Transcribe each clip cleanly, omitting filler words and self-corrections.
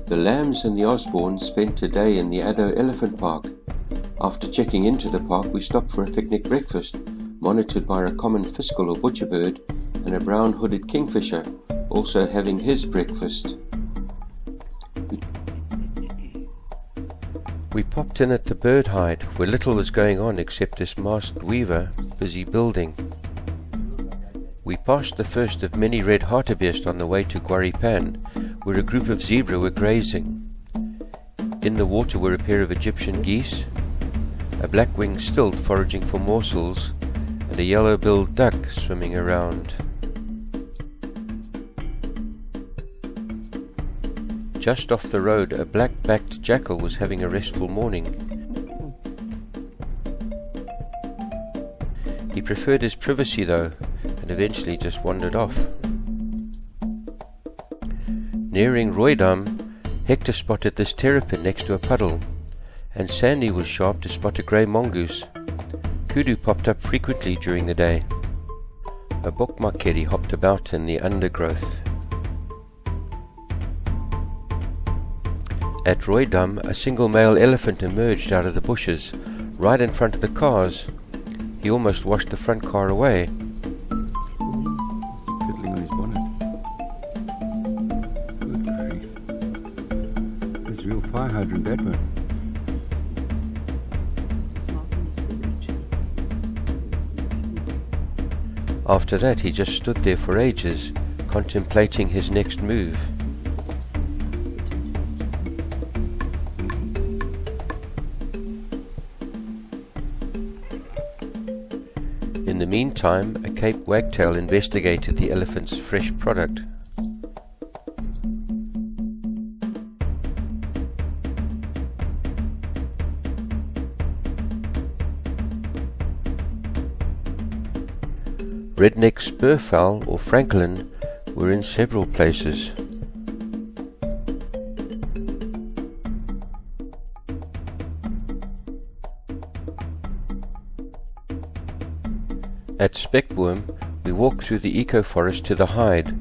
The Lambs and the Osbornes spent a day in the Addo Elephant Park. After checking into the park, we stopped for a picnic breakfast, monitored by a common fiscal or butcher bird and a brown-hooded kingfisher, also having his breakfast. We popped in at the bird hide, where little was going on except this masked weaver busy building. We passed the first of many red hartebeest on the way to Guaripan, where a group of zebra were grazing. In the water were a pair of Egyptian geese, a black-winged stilt foraging for morsels, and a yellow-billed duck swimming around. Just off the road, a black-backed jackal was having a restful morning. He preferred his privacy though, and eventually just wandered off. Nearing Roydam, Hector spotted this terrapin next to a puddle, and Sandy was sharp to spot a grey mongoose. Kudu popped up frequently during the day. A bokmakeri hopped about in the undergrowth. At Roydam, a single male elephant emerged out of the bushes, right in front of the cars. He almost washed the front car away. Fiddling on his bonnet. Good grief. That's a real fire hydrant, that one. After that, he just stood there for ages, contemplating his next move. In the meantime, a Cape wagtail investigated the elephant's fresh product. Redneck spurfowl or francolin were in several places. At Speckboom, we walked through the eco-forest to the hide,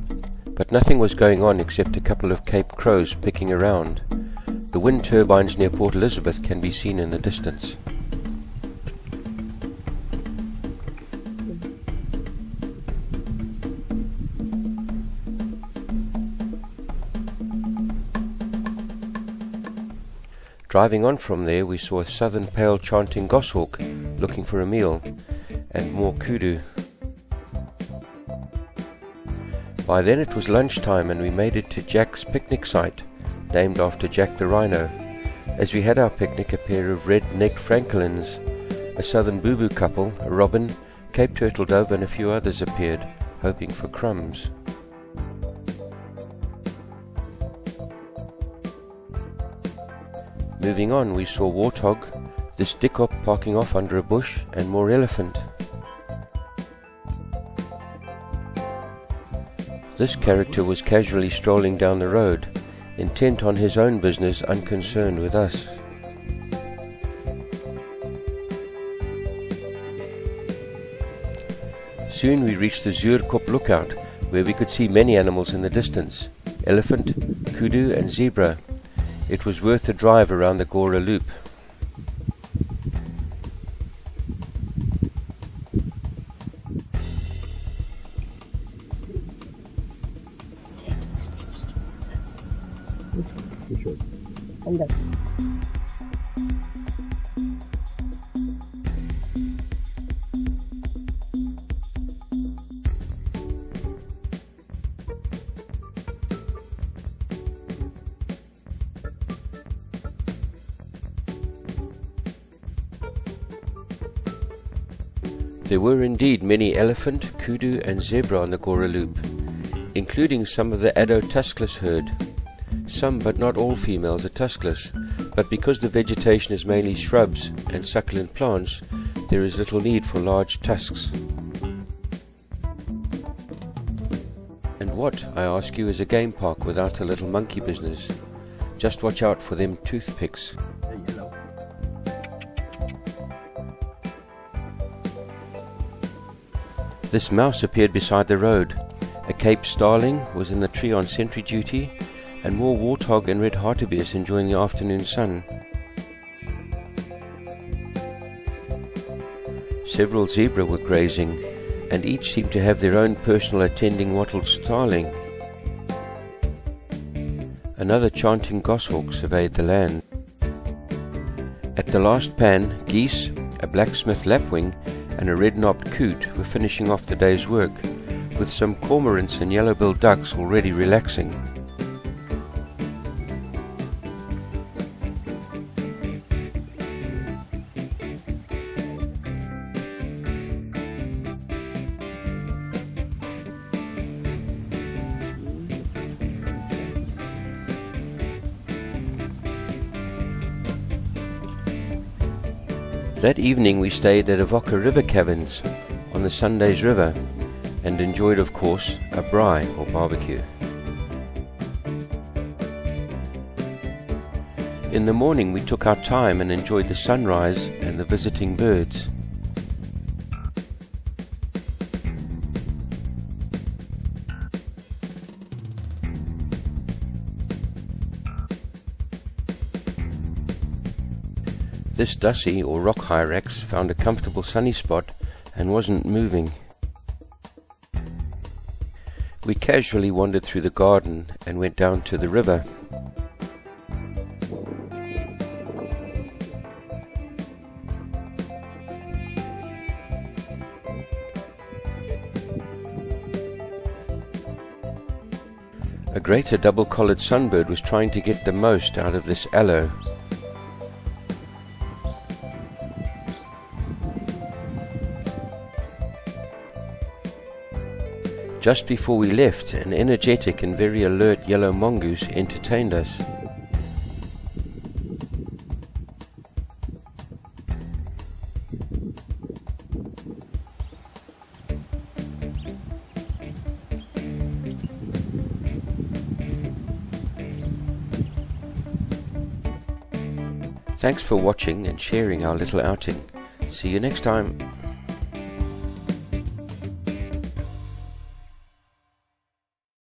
but nothing was going on except a couple of Cape crows picking around. The wind turbines near Port Elizabeth can be seen in the distance. Driving on from there, we saw a southern pale chanting goshawk looking for a meal, and more kudu. By then it was lunchtime and we made it to Jack's picnic site, named after Jack the Rhino. As we had our picnic, a pair of red-necked francolins, a southern boo-boo couple, a robin, Cape turtle dove and a few others appeared, hoping for crumbs. Moving on, we saw warthog, this dickhop parking off under a bush, and more elephant. This character was casually strolling down the road, intent on his own business, unconcerned with us. Soon we reached the Zuurkop lookout, where we could see many animals in the distance, elephant, kudu and zebra. It was worth a drive around the Gora Loop. There were indeed many elephant, kudu and zebra on the Gora Loop, including some of the Addo tuskless herd. Some but not all females are tuskless, but because the vegetation is mainly shrubs and succulent plants, there is little need for large tusks. And what, I ask you, is a game park without a little monkey business? Just watch out for them toothpicks. This mouse appeared beside the road. A Cape starling was in the tree on sentry duty, and more warthog and red hartebeest enjoying the afternoon sun. Several zebra were grazing, and each seemed to have their own personal attending wattled starling. Another chanting goshawk surveyed the land. At the last pan, geese, a blacksmith lapwing, and a red-knobbed coot were finishing off the day's work, with some cormorants and yellow-billed ducks already relaxing. That evening we stayed at Avoca River Cabins on the Sundays River and enjoyed, of course, a braai or barbecue. In the morning we took our time and enjoyed the sunrise and the visiting birds. This dussie or rock hyrax found a comfortable sunny spot and wasn't moving. We casually wandered through the garden and went down to the river. A greater double-collared sunbird was trying to get the most out of this aloe. Just before we left, an energetic and very alert yellow mongoose entertained us. Thanks for watching and sharing our little outing. See you next time.